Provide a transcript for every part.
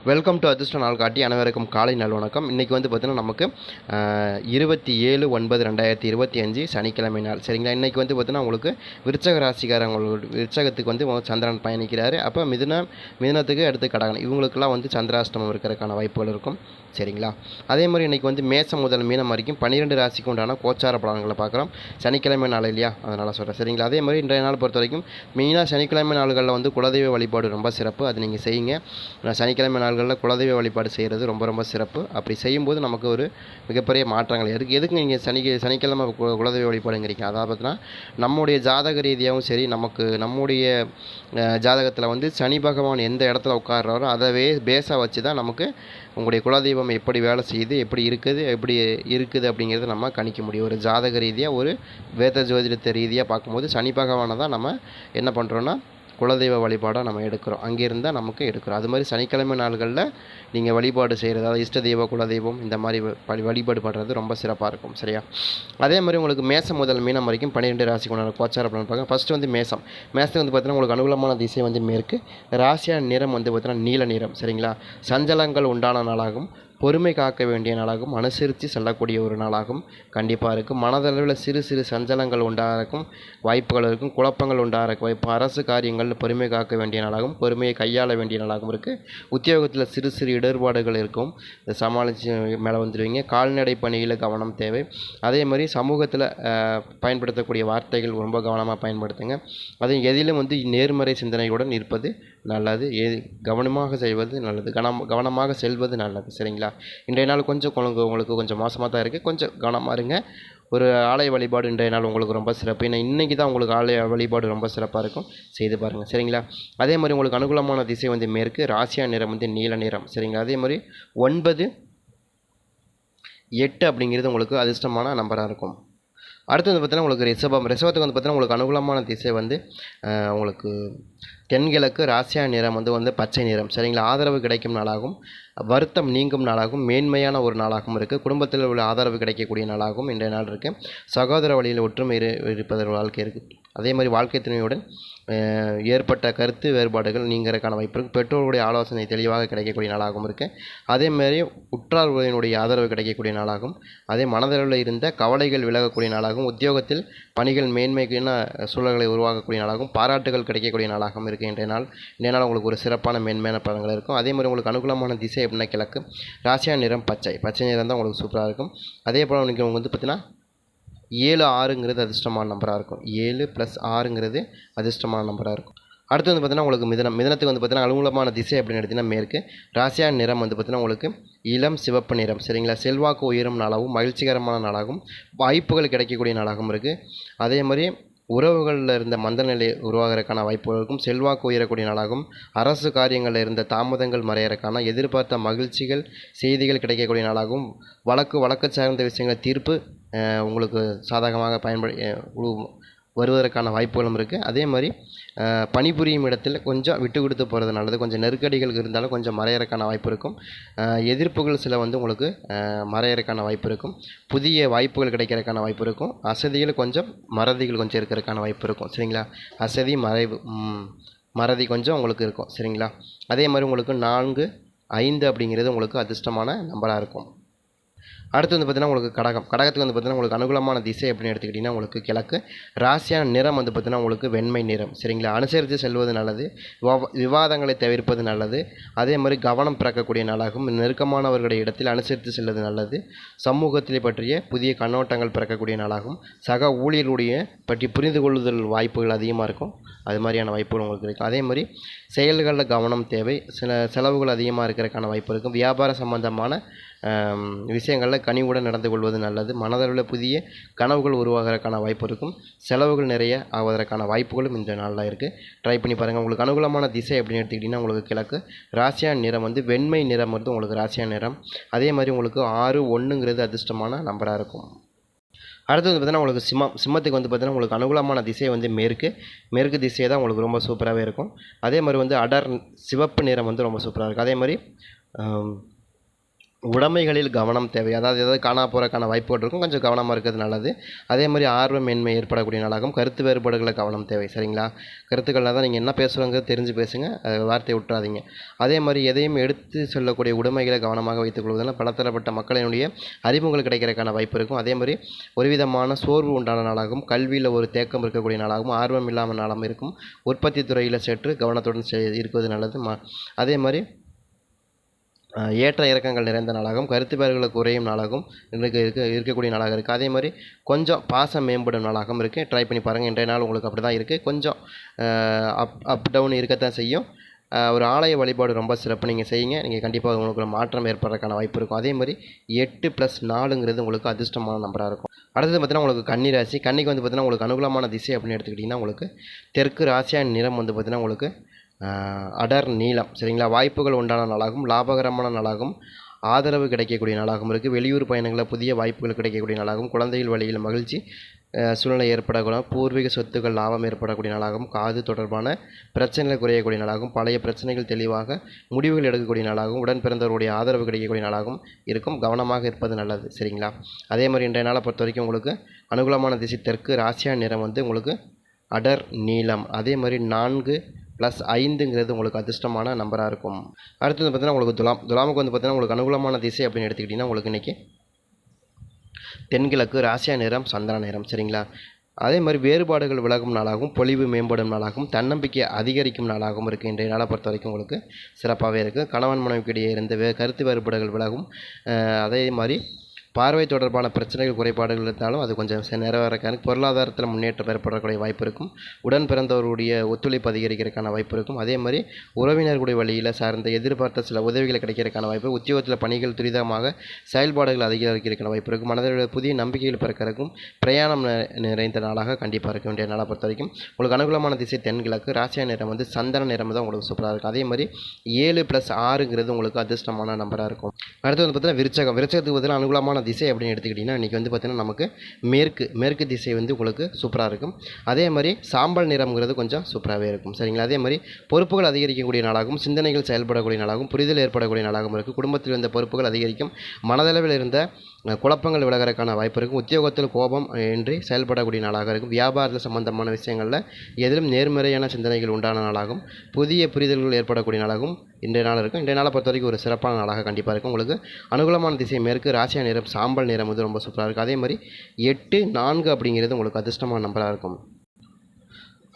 Welcome to அதிர்ஷ்ட நாள் காட்டி அனைவருக்கும் காலை நல்வணக்கம். இன்றைக்கி வந்து பார்த்திங்கன்னா நமக்கு 27/9/2025 சனிக்கிழமை நாள். சரிங்களா? இன்றைக்கி வந்து பார்த்திங்கன்னா உங்களுக்கு விருச்சக ராசிக்காரங்களோட விருச்சகத்துக்கு வந்து சந்திரன் பயணிக்கிறாரு. அப்போ மிதுனத்துக்கு அடுத்து கடகம், இவங்களுக்கெல்லாம் வந்து சந்திராஷ்டமம் இருக்கிறதுக்கான வாய்ப்புகள் இருக்கும். சரிங்களா? அதே மாதிரி இன்றைக்கி வந்து மேசம் முதல் மீனம் வரைக்கும் 12 ராசிக்கு உண்டான கோச்சார பலன்களை பார்க்குறோம். சனிக்கிழமை நாள் இல்லையா, அதனால் சொல்கிறேன். சரிங்களா? அதே மாதிரி இன்றைய நாள் பொறுத்த வரைக்கும் மெயினாக சனிக்கிழமை நாள்களில் வந்து குலதெய்வ வழிபாடு ரொம்ப சிறப்பு. அது நீங்கள் செய்யுங்க. சனிக்கிழமை நாள்களில் குலதெய்வ வழிபாடு செய்கிறது ரொம்ப ரொம்ப சிறப்பு. அப்படி செய்யும்போது நமக்கு ஒரு மிகப்பெரிய மாற்றங்கள் எதுக்கு நீங்கள் சனிக்கிழமை குலதெய்வ வழிபாடுங்கிறீங்க? அதாவது பார்த்தீங்கன்னா நம்முடைய ஜாதக ரீதியாகவும் சரி, நம்முடைய ஜாதகத்தில் வந்து சனி பகவான் எந்த இடத்துல உட்கார்றாரோ அதை பேஸாக வச்சு தான் நமக்கு உங்களுடைய குலதெய்வம் எப்படி வேலை செய்யுது, எப்படி இருக்குது அப்படிங்கிறத நம்ம கணிக்க முடியும். ஒரு ஜாதக ரீதியாக, ஒரு வேத ஜோதிடத்தை ரீதியாக பார்க்கும்போது சனி பகவானை தான் நம்ம என்ன பண்ணுறோன்னா குலதெய்வ வழிபாடாக நம்ம எடுக்கிறோம். அங்கே இருந்தால் நமக்கு எடுக்கிறோம். அது மாதிரி சனிக்கிழமை நாள்களில் நீங்கள் வழிபாடு செய்கிறது, அதாவது இஷ்ட தெய்வம், குலதெய்வம், இந்த மாதிரி வழிபாடு பண்ணுறது ரொம்ப சிறப்பாக இருக்கும். சரியா? அதே மாதிரி உங்களுக்கு மேசம் முதல் மீனம் வரைக்கும் 12 ராசிக்கு உண்டான கோச்சார பலன் பார்க்க. ஃபஸ்ட்டு வந்து மேசத்துக்கு வந்து பார்த்தீங்கன்னா உங்களுக்கு அனுகூலமான திசை வந்து மேற்கு. ராசியான நிறம் வந்து பார்த்தீங்கன்னா நீல நிறம். சரிங்களா? சஞ்சலங்கள் உண்டான நாளாகும், பொறுமை காக்க வேண்டிய நாளாகும், அனுசரித்து செல்லக்கூடிய ஒரு நாளாகும் கண்டிப்பாக இருக்கும். மனதளவில் சிறு சிறு சஞ்சலங்கள் உண்டாகும் வாய்ப்புகள் இருக்கும். குழப்பங்கள் உண்டாக வாய்ப்பு. அரசு காரியங்கள் பொறுமை காக்க வேண்டிய நாளாகும், பொறுமையை கையாள வேண்டிய நாளாகவும் இருக்குது. உத்தியோகத்தில் சிறு சிறு இடர்பாடுகள் இருக்கும், சமாளித்து மேலே வந்துடுவீங்க. கால்நடை பணியில் கவனம் தேவை. அதே மாதிரி சமூகத்தில் பயன்படுத்தக்கூடிய வார்த்தைகள் ரொம்ப கவனமாக பயன்படுத்துங்க. அது எதிலும் வந்து நேர்மறை சிந்தனையுடன் இருப்பது நல்லது. கவனமாக செய்வது நல்லது, கவனமாக செல்வது நல்லது. சரிங்களா? இன்றைய நாள் கொஞ்சம் உங்களுக்கு கொஞ்சம் மோசமாக தான் இருக்குது. கொஞ்சம் கவனமாக இருங்க. ஒரு ஆலய வழிபாடு இன்றைய நாள் உங்களுக்கு ரொம்ப சிறப்பு. ஏன்னா இன்றைக்கி தான் உங்களுக்கு ஆலய வழிபாடு ரொம்ப சிறப்பாக இருக்கும். செய்து பாருங்கள். சரிங்களா? அதே மாதிரி உங்களுக்கு அனுகூலமான திசை வந்து மேற்கு. ராசியா நிறம் வந்து நீல நிறம். சரிங்களா? அதே மாதிரி 9, 8 அப்படிங்கிறது உங்களுக்கு அதிர்ஷ்டமான நம்பராக இருக்கும். அடுத்து வந்து பார்த்தீங்கன்னா உங்களுக்கு ரிஷபத்துக்கு வந்து பார்த்தீங்கன்னா உங்களுக்கு அனுகூலமான திசை வந்து உங்களுக்கு தென்கிழக்கு. ராசியா நிறம் வந்து பச்சை நிறம். சரிங்களா? ஆதரவு கிடைக்கும் நாளாகும், வருத்தம் நீங்கும் நாளாகவும், மேன்மையான ஒரு நாளாகவும் இருக்குது. குடும்பத்தில் உள்ள ஆதரவு கிடைக்கக்கூடிய நாளாகவும் இன்றைய நாள் இருக்குது. சகோதர வழியில் ஒற்றுமை இருப்பதற்கு வாழ்க்கை இருக்குது. அதே மாதிரி வாழ்க்கை துணையுடன் ஏற்பட்ட கருத்து வேறுபாடுகள் நீங்கிறதுக்கான வாய்ப்பு இருக்குது. பெற்றோர்களுடைய ஆலோசனை தெளிவாக கிடைக்கக்கூடிய நாளாகவும் இருக்குது. அதேமாதிரி உற்றார் உறவினுடைய ஆதரவு கிடைக்கக்கூடிய நாளாகும். அதே மனதளவில் இருந்த கவலைகள் விலகக்கூடிய நாளாகவும், உத்தியோகத்தில் பணிகள் மேன்மைக்கான சூழல்களை உருவாக்கக்கூடிய நாளாகவும், பாராட்டுகள் கிடைக்கக்கூடிய நாளாகவும் இருக்குது இன்றைய நாள். உங்களுக்கு ஒரு சிறப்பான மேன்மையான பலன்கள் இருக்கும். அதே மாதிரி உங்களுக்கு அனுகூலமான திசை அப்படின்னா கிழக்கு. ராசியா நிறம் பச்சை நிறம் தான் உங்களுக்கு சூப்பராக இருக்கும். அதே போல் உங்களுக்கு வந்து பார்த்திங்கன்னா 7, 6ங்கிறது அதிர்ஷ்டமான நம்பராக இருக்கும். 7 + 6ங்கிறது அதிர்ஷ்டமான நம்பராக இருக்கும். அடுத்து வந்து பார்த்தீங்கன்னா உங்களுக்கு மிதனத்துக்கு வந்து பார்த்தீங்கன்னா அனுகூலமான திசை அப்படின்னு எடுத்திங்கன்னா மேற்கு. ராசியா நிறம் வந்து பார்த்தீங்கன்னா உங்களுக்கு இளம் சிவப்பு நிறம். சரிங்களா? செல்வாக்கு உயரும் நாளாகவும், மகிழ்ச்சிகரமான நாளாகவும், வாய்ப்புகள் கிடைக்கக்கூடிய நாளாகவும் இருக்குது. அதே மாதிரி உறவுகளில் இருந்த மந்தநிலை உருவாகிறதுக்கான வாய்ப்புகள் இருக்கும். செல்வாக்கு உயரக்கூடிய நாளாகவும், அரசு காரியங்களில் இருந்த தாமதங்கள் மறையறக்கான எதிர்பார்த்த மகிழ்ச்சிகள் செய்திகள் கிடைக்கக்கூடிய நாளாகவும், வழக்கு சார்ந்த விஷயங்கள் தீர்ப்பு உங்களுக்கு சாதகமாக வருவதற்கான வாய்ப்புகளும் இருக்குது. அதே மாதிரி பணிபுரியும் இடத்தில் கொஞ்சம் விட்டு கொடுத்து போகிறது நல்லது. கொஞ்சம் நெருக்கடிகள் இருந்தாலும் கொஞ்சம் மறையறக்கான வாய்ப்பு இருக்கும். எதிர்ப்புகள் சில வந்து உங்களுக்கு மறையறக்கான வாய்ப்பு இருக்கும். புதிய வாய்ப்புகள் கிடைக்கிறதுக்கான வாய்ப்பு இருக்கும். அசதிகள் கொஞ்சம் மறதிகள் கொஞ்சம் இருக்கிறதுக்கான வாய்ப்பு இருக்கும். சரிங்களா? அசதி மறதி கொஞ்சம் உங்களுக்கு இருக்கும். சரிங்களா? அதே மாதிரி உங்களுக்கு 4, 5 அப்படிங்கிறது உங்களுக்கு அதிர்ஷ்டமான நம்பராக இருக்கும். அடுத்து வந்து பார்த்திங்கன்னா உங்களுக்கு கடகத்துக்கு வந்து பார்த்திங்கன்னா உங்களுக்கு அனுகூலமான திசை அப்படின்னு எடுத்துக்கிட்டிங்கன்னா உங்களுக்கு கிழக்கு. ராசியான நிறம் வந்து பார்த்திங்கன்னா உங்களுக்கு வெண்மை நிறம். சரிங்களா? அனுசரித்து செல்வது நல்லது. விவாதங்களை தவிர்ப்பது நல்லது. அதே மாதிரி கவனம் பிறக்கக்கூடிய நாளாகும். நெருக்கமானவர்களுடைய இடத்தில் அனுசரித்து செல்வது நல்லது. சமூகத்தில் பற்றிய புதிய கண்ணோட்டங்கள் பிறக்கக்கூடிய நாளாகும். சக ஊழியர்களுடைய பற்றி புரிந்து கொள்ளுதல் வாய்ப்புகள் அதிகமாக இருக்கும். அது மாதிரியான வாய்ப்புகள் உங்களுக்கு இருக்கும். அதே மாதிரி செயல்களில் கவனம் தேவை. சில செலவுகள் அதிகமாக இருக்கிறதுக்கான வாய்ப்பு இருக்கும். வியாபார சம்பந்தமான விஷயங்களில் கனிவுடன் நடந்து கொள்வது நல்லது. மனதளவில் புதிய கனவுகள் உருவாகிறதுக்கான வாய்ப்பு இருக்கும். செலவுகள் நிறைய ஆவதற்கான வாய்ப்புகளும் இந்த நாளில் இருக்குது. ட்ரை பண்ணி பாருங்கள். உங்களுக்கு அனுகூலமான திசை அப்படின்னு எடுத்துக்கிட்டிங்கன்னா உங்களுக்கு கிழக்கு. ராசியான நிறம் வந்து வெண்மை நிறம் வந்து உங்களுக்கு ராசியான நிறம். அதே மாதிரி உங்களுக்கு 6, 1ங்கிறது அதிர்ஷ்டமான நம்பராக இருக்கும். அடுத்து வந்து பார்த்தீங்கன்னா உங்களுக்கு சிம்மத்துக்கு வந்து பார்த்தீங்கன்னா உங்களுக்கு அனுகூலமான திசை வந்து மேற்கு திசையை தான் உங்களுக்கு ரொம்ப சூப்பராகவே இருக்கும். அதே மாதிரி வந்து அடர் சிவப்பு நிறம் வந்து ரொம்ப சூப்பராக இருக்கும். அதே மாதிரி உடைமைகளில் கவனம் தேவை. அதாவது ஏதாவது காணா போகிறக்கான வாய்ப்புகள் இருக்கும். கொஞ்சம் கவனமாக இருக்கிறது நல்லது. அதே மாதிரி ஆர்வமின்மை ஏற்படக்கூடிய நாளாகும். கருத்து வேறுபாடுகளை கவனம் தேவை. சரிங்களா? கருத்துக்கள்லாம் தான் நீங்கள் என்ன பேசுகிறோங்கிறது தெரிஞ்சு பேசுங்க. வார்த்தையை விட்டுறாதீங்க. அதே மாதிரி எதையும் எடுத்து சொல்லக்கூடிய உடைமைகளை கவனமாக வைத்துக் கொள்வதால் பலதரப்பட்ட மக்களினுடைய அறிமுகங்கள் கிடைக்கிறதுக்கான வாய்ப்பு இருக்கும். அதே மாதிரி ஒரு விதமான சோர்வு உண்டான நாளாகும். கல்வியில் ஒரு தேக்கம் இருக்கக்கூடிய நாளாகும். ஆர்வம் இல்லாமல் நாளாகவும் இருக்கும். உற்பத்தி துறையில் சற்று கவனத்துடன் இருப்பது நல்லது. அதே மாதிரி ஏற்ற இறக்கங்கள் நிறைந்த நாளாகவும் கருத்து வேறுபாடுகள் குறையும் நாளாகவும் இருக்கக்கூடிய நாளாக இருக்குது. அதே மாதிரி கொஞ்சம் பாசம் மேம்படும் நாளாகவும் இருக்குது. ட்ரை பண்ணி பாருங்கள். இன்றைய நாள் உங்களுக்கு அப்படி தான் இருக்குது. கொஞ்சம் அப் டவுன் இருக்கத்தான் செய்யும். ஒரு ஆலய வழிபாடு ரொம்ப சிறப்பு. நீங்கள் செய்யுங்க. நீங்கள் கண்டிப்பாக உங்களுக்கு ஒரு மாற்றம் ஏற்படுறதுக்கான வாய்ப்பு இருக்கும். அதே மாதிரி 8+4ங்கிறது உங்களுக்கு அதிர்ஷ்டமான நம்பராக இருக்கும். அடுத்தது பார்த்தீங்கன்னா உங்களுக்கு கன்னி ராசி. கன்னிக்கு வந்து பார்த்தீங்கன்னா உங்களுக்கு அனுகூலமான திசை அப்படின்னு எடுத்துக்கிட்டிங்கன்னா உங்களுக்கு தெற்கு ராசியான நிறம் வந்து பார்த்தீங்கன்னா உங்களுக்கு அடர் நீளம். சரிங்களா? வாய்ப்புகள் உண்டான நாளாகவும் லாபகரமான நாளாகவும் ஆதரவு கிடைக்கக்கூடிய நாளாகவும் இருக்குது. வெளியூர் பயணங்களில் புதிய வாய்ப்புகள் கிடைக்கக்கூடிய நாளாகவும் குழந்தைகள் வழியில் மகிழ்ச்சி சூழ்நிலை ஏற்படக்கூடாது. பூர்வீக சொத்துக்கள் லாபம் ஏற்படக்கூடிய நாளாகவும் காது தொடர்பான பிரச்சனைகள் குறையக்கூடிய நாளாகவும் பழைய பிரச்சனைகள் தெளிவாக முடிவுகள் எடுக்கக்கூடிய நாளாகவும் உடன் பிறந்தவருடைய ஆதரவு கிடைக்கக்கூடிய நாளாகவும் இருக்கும். கவனமாக இருப்பது நல்லது. சரிங்களா? அதே மாதிரி இன்றைய நாளை பொறுத்த வரைக்கும் உங்களுக்கு அனுகூலமான திசை தெற்கு. ராசியான நிறம் வந்து உங்களுக்கு அடர் நீளம். அதே மாதிரி 4+5ங்கிறது உங்களுக்கு அதிர்ஷ்டமான நம்பராக இருக்கும். அடுத்தது பார்த்தீங்கன்னா உங்களுக்கு துலாமுக்கு வந்து பார்த்தீங்கன்னா உங்களுக்கு அனுகூலமான திசை அப்படின்னு எடுத்துக்கிட்டிங்கன்னா உங்களுக்கு இன்றைக்கி தென்கிழக்கு. ராசியா நிறம் சந்திர நிறம். சரிங்களா? அதே மாதிரி வேறுபாடுகள் விலகும் நாளாகவும் பொலிவு மேம்படும் நாளாகவும் தன்னம்பிக்கை அதிகரிக்கும் நாளாகவும் இருக்குது. இன்றைய நாளை பொறுத்த வரைக்கும் உங்களுக்கு சிறப்பாகவே இருக்குது. கணவன் மனைவிக்கிடையே இருந்த கருத்து வேறுபாடுகள் விலகும். அதே மாதிரி பார்வை தொடர்பான பிரச்சனைகள் குறைபாடுகள் இருந்தாலும் அது கொஞ்சம் நிறைவேறக்கான பொருளாதாரத்தில் முன்னேற்றம் ஏற்படக்கூடிய வாய்ப்பு இருக்கும். உடன் பிறந்தவருடைய ஒத்துழைப்பு அதிகரிக்கிறதுக்கான வாய்ப்பு இருக்கும். அதே மாதிரி உறவினர்களுடைய வழியில் சார்ந்த எதிர்பார்த்த சில உதவிகளை கிடைக்கிறதுக்கான வாய்ப்பு. உத்தியோகத்தில் பணிகள் துரிதமாக செயல்பாடுகள் அதிகரிக்கிறதுக்கான வாய்ப்பு இருக்கும். மனதில் புதிய நம்பிக்கைகள் பிறக்கிறதுக்கும் பிரயாணம் நிறைந்த நாளாக கண்டிப்பாக இருக்க வேண்டிய நாளாக பொறுத்த வரைக்கும் உங்களுக்கு அனுகூலமான திசை தென்கிழக்கு. ராசியா நிறம் வந்து சந்திர நிறம் தான் உங்களுக்கு சூப்பராக இருக்கும். அதே மாதிரி 7+6ங்கிறது உங்களுக்கு அதிர்ஷ்டமான நம்பராக இருக்கும். அடுத்து வந்து பார்த்தீங்கன்னா விருச்சகத்துக்கு பார்த்தீங்கன்னா அனுகூலமான திசை அப்படின்னு எடுத்துக்கிட்டிங்கன்னா இன்றைக்கி வந்து பார்த்திங்கன்னா நமக்கு மேற்கு திசை வந்து உங்களுக்கு சூப்பராக இருக்கும். அதே மாதிரி சாம்பல் நிறம்ங்கிறது கொஞ்சம் சூப்பராகவே இருக்கும். சரிங்களா? அதே மாதிரி பொறுப்புகள் அதிகரிக்கக்கூடிய நாளாகவும் சிந்தனைகள் செயல்படக்கூடிய நாளாகவும் புரிதல் ஏற்படக்கூடிய நாளாகவும் இருக்குது. குடும்பத்தில் இருந்த பொறுப்புகள் அதிகரிக்கும். மனதளவில் இருந்த குழப்பங்கள் விலகிறதுக்கான வாய்ப்பு இருக்கும். உத்தியோகத்தில் கோபம் இன்றி செயல்படக்கூடிய நாளாக இருக்கும். வியாபாரத்தில் சம்பந்தமான விஷயங்களில் எதிலும் நேர்மறையான சிந்தனைகள் உண்டான நாளாகவும் புதிய புரிதல்கள் ஏற்படக்கூடிய நாளாகவும் இன்றைய நாள் இருக்கும். இன்றைய நாளை பொறுத்த வரைக்கும் ஒரு சிறப்பான நாளாக கண்டிப்பாக இருக்கும். உங்களுக்கு அனுகூலமான திசை மேற்கு. ராசியா நிறம் சாம்பல் நிறம் வந்து ரொம்ப சூப்பராக இருக்கும். அதே மாதிரி 8, 4 அப்படிங்கிறது உங்களுக்கு அதிர்ஷ்டமான நம்பராக இருக்கும்.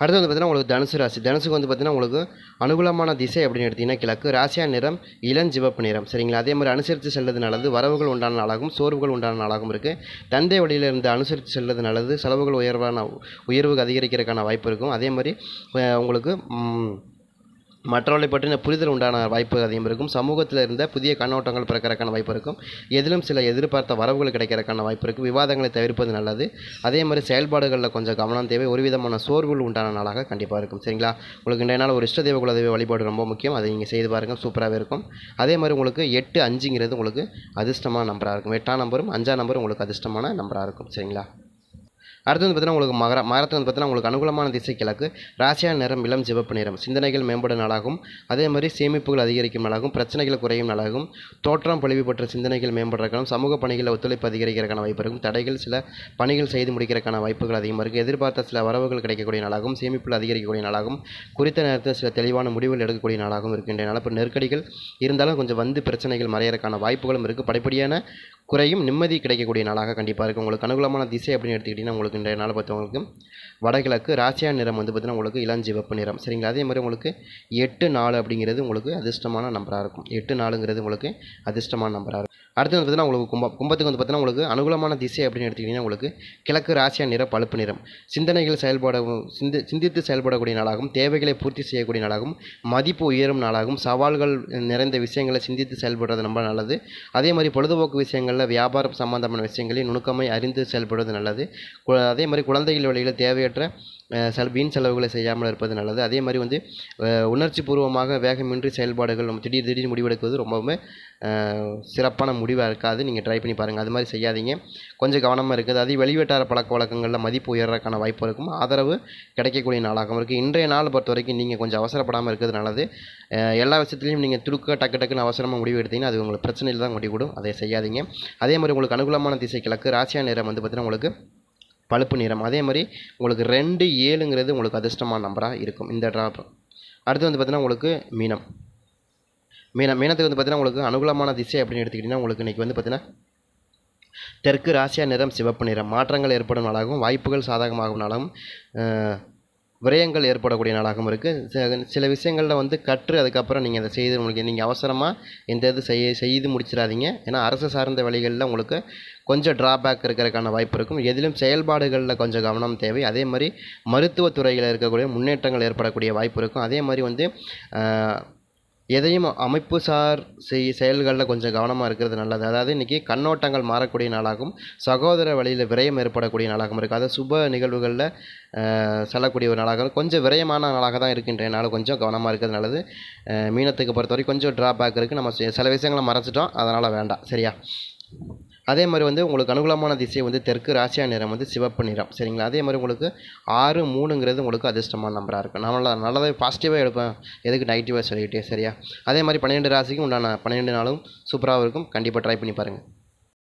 அடுத்து வந்து பார்த்தீங்கன்னா உங்களுக்கு தனுசு ராசி. தனுசுக்கு வந்து பார்த்தீங்கன்னா உங்களுக்கு அனுகூலமான திசை அப்படின்னு எடுத்திங்கன்னா கிழக்கு. ராசியா நிறம் இளஞ்சிவப்பு நிறம். சரிங்களா? அதே மாதிரி அனுசரித்து செல்வது நல்லது. வரவுகள் உண்டான நாளாகவும் சோர்வுகள் உண்டான நாளாகவும் இருக்குது. தந்தை வழியிலிருந்து அனுசரித்து செல்வது நல்லது. செலவுகள் உயர்வுக்கு அதிகரிக்கிறதுக்கான வாய்ப்பு இருக்கும். அதே மாதிரி உங்களுக்கு மற்றவர்களை பற்றின புரிதல் உண்டான வாய்ப்பு அதிகம் இருக்கும். சமூகத்தில் இருந்த புதிய கண்ணோட்டங்கள் பிறக்கிறதுக்கான வாய்ப்பு இருக்கும். எதிலும் சில எதிர்பார்த்த வரவுகள் கிடைக்கிறதுக்கான வாய்ப்பு இருக்குது. விவாதங்களை தவிர்ப்பது நல்லது. அதே மாதிரி செயல்பாடுகளில் கொஞ்சம் கவனம் தேவை. ஒரு விதமான சோர்வுகள் உண்டான நாளாக கண்டிப்பாக இருக்கும். சரிங்களா? உங்களுக்கு இன்றைய நாள் ஒரு இஷ்ட தெய்வ குலதெய்வ வழிபாடு ரொம்ப முக்கியம். அதை நீங்கள் செய்து பாருங்கள். சூப்பராகவே இருக்கும். அதே மாதிரி உங்களுக்கு 8, 5ங்கிறது உங்களுக்கு அதிர்ஷ்டமான நம்பராக இருக்கும். 8ஆம் நம்பரும் 5ஆம் நம்பரும் உங்களுக்கு அதிர்ஷ்டமான நம்பராக இருக்கும். சரிங்களா? அடுத்து வந்து பார்த்தீங்கன்னா உங்களுக்கு மகரத்தில் வந்து பார்த்தீங்கன்னா உங்களுக்கு அனுகூலமான திசை கிழக்கு. ராசியான நிறம் இளம் சிவப்பு நிறம். சிந்தனைகள் மேம்படும் நாளாகும். அதே மாதிரி சேமிப்புகள் அதிகரிக்கும் நாளாகும். பிரச்சனைகள் குறையும் நாளாகும். தோற்றம் பொலிவு பெற்ற சிந்தனைகள் மேம்படுறதுக்கான சமூக பணிகளில் ஒத்துழைப்பு அதிகரிக்கிறதுக்கான வாய்ப்பு இருக்கும். தடைகள் சில பணிகள் செய்து முடிக்கிறதுக்கான வாய்ப்புகள் அதிகமாக இருக்குது. எதிர்பார்த்த சில வரவுகள் கிடைக்கக்கூடிய நாளாகும். சேமிப்புகள் அதிகரிக்கக்கூடிய நாளாகும். குறித்த நேரத்தில் சில தெளிவான முடிவுகள் எடுக்கக்கூடிய நாளாகவும் இருக்கின்ற நாள். இப்போ நெருக்கடிகள் இருந்தாலும் கொஞ்சம் பிரச்சனைகள் மறையறதுக்கான வாய்ப்புகளும் இருக்குது. படிப்படியான குறையும் நிம்மதி கிடைக்கக்கூடிய நாளாக கண்டிப்பாக இருக்கும். உங்களுக்கு அனுகூலமான திசை அப்படின்னு எடுத்துக்கிட்டிங்கன்னா உங்களுக்கு இன்றைய நாள் பார்த்தவங்களுக்கு வடகிழக்கு. ராசியா நிறம் வந்து பார்த்தீங்கன்னா உங்களுக்கு இளஞ்சிவப்பு நிறம். சரிங்களா? அதே மாதிரி உங்களுக்கு 8, 4 அப்படிங்கிறது உங்களுக்கு அதிர்ஷ்டமான நம்பராக இருக்கும். 8, 4ங்கிறது உங்களுக்கு அதிர்ஷ்டமான நம்பராக இருக்கும். அடுத்து வந்து பார்த்தீங்கன்னா உங்களுக்கு கும்பத்துக்கு வந்து பார்த்தீங்கன்னா உங்களுக்கு அனுகூலமான திசை அப்படின்னு எடுத்துக்கிட்டிங்கன்னா உங்களுக்கு கிழக்கு. ராசியா நிறம் பழுப்பு நிறம். சிந்தனைகள் சிந்தித்து செயல்படக்கூடிய நாளாகவும் தேவைகளை பூர்த்தி செய்யக்கூடிய நாளாகவும் மதிப்பு உயரும் நாளாகவும் சவால்கள் நிறைந்த விஷயங்களை சிந்தித்து செயல்படுறது ரொம்ப நல்லது. அதே மாதிரி பொழுதுபோக்கு விஷயங்களில் வியாபாரம் சம்பந்தமான விஷயங்களில் நுணுக்கமை அறிந்து செயல்படுவது நல்லது. அதே மாதிரி குழந்தைகள் வழியில் தேவையற்ற வீண் செலவுகளை செய்யாமல் இருப்பது நல்லது. அதே மாதிரி வந்து உணர்ச்சி பூர்வமாக வேகமின்றி செயல்பாடுகள் நம்ம திடீர்னு முடிவெடுக்கிறது ரொம்பவுமே சிறப்பான முடிவாக இருக்காது. நீங்கள் ட்ரை பண்ணி பாருங்கள். அது மாதிரி செய்யாதீங்க. கொஞ்சம் கவனமாக இருக்குது. அதே வெளிவட்டார பழக்க வழக்கங்களில் மதிப்பு உயர்றதுக்கான வாய்ப்பு இருக்கும். ஆதரவு கிடைக்கக்கூடிய நாளாகவும் இருக்குது. இன்றைய நாள் பொறுத்த வரைக்கும் நீங்கள் கொஞ்சம் அவசரப்படாமல் இருக்கிறது நல்லது. எல்லா விஷயத்துலையும் நீங்கள் டக்கு டக்குன்னு அவசரமாக முடிவு எடுத்தீங்கன்னா அது உங்களுக்கு பிரச்சனையில் தான் முடிவிடும். அதை செய்யாதீங்க. அதே மாதிரி உங்களுக்கு அனுகூலமான திசை கிழக்கு. ராசியான நிறம் வந்து பார்த்திங்கன்னா உங்களுக்கு பழுப்பு நிறம். அதே மாதிரி உங்களுக்கு 2, 7ங்கிறது உங்களுக்கு அதிர்ஷ்டமான நம்பராக இருக்கும் இந்த ட்ராப். அடுத்து வந்து பார்த்திங்கன்னா உங்களுக்கு மீனத்துக்கு வந்து பார்த்திங்கன்னா உங்களுக்கு அனுகூலமான திசை அப்படின்னு எடுத்துக்கிட்டிங்கன்னா உங்களுக்கு இன்றைக்கி வந்து பார்த்திங்கன்னா தெற்கு. ராசியா நிறம் சிவப்பு நிறம். மாற்றங்கள் ஏற்படும் நாளாகவும் வாய்ப்புகள் சாதகமாகும் நாளாகவும் விரயங்கள் ஏற்படக்கூடிய நாளாகவும் இருக்குது. சில விஷயங்களில் வந்து கற்று அதுக்கப்புறம் நீங்கள் அதை செய்து உங்களுக்கு நீங்கள் அவசரமாக எந்த இது செய்து முடிச்சிடாதீங்க. ஏன்னா அரசு சார்ந்த வழிகளில் உங்களுக்கு கொஞ்சம் ட்ராபேக் இருக்கிறதுக்கான வாய்ப்பு இருக்கும். எதிலும் செயல்பாடுகளில் கொஞ்சம் கவனம் தேவை. அதே மாதிரி மருத்துவத்துறையில் இருக்கக்கூடிய முன்னேற்றங்கள் ஏற்படக்கூடிய வாய்ப்பு இருக்கும். அதே மாதிரி வந்து எதையும் அமைப்பு சார் செயல்களில் கொஞ்சம் கவனமாக இருக்கிறது நல்லது. அதாவது இன்றைக்கி கண்ணோட்டங்கள் மாறக்கூடிய நாளாகவும் சகோதர வழியில் விரயம் ஏற்படக்கூடிய நாளாகவும் இருக்குது. அதாவது சுப நிகழ்வுகளில் செல்லக்கூடிய ஒரு நாளாக கொஞ்சம் விரயமான நாளாக தான் இருக்கின்ற நாள். கொஞ்சம் கவனமாக இருக்கிறது நல்லது. மீனத்துக்கு பொறுத்த வரைக்கும் கொஞ்சம் ட்ராபேக் இருக்குது. நம்ம சில விஷயங்களை மறைச்சிட்டோம், அதனால் வேண்டாம். சரியா? அதே மாதிரி வந்து உங்களுக்கு அனுகூலமான திசை வந்து தெற்கு. ராசியா நிறம் வந்து சிவப்பு நிறம். சரிங்களா? அதே மாதிரி உங்களுக்கு 6, 3ங்கிறது உங்களுக்கு அதிர்ஷ்டமான நம்பராக இருக்கும். நான் நல்லதாக பாசிட்டிவாக எடுப்பேன், எதுக்கு நெகட்டிவாக சொல்லிக்கிட்டே. சரியா? அதே மாதிரி 12 ராசிக்கும் உண்டான 12 நாளும் சூப்பராகவும் இருக்கும். கண்டிப்பாக ட்ரை பண்ணி பாருங்கள்.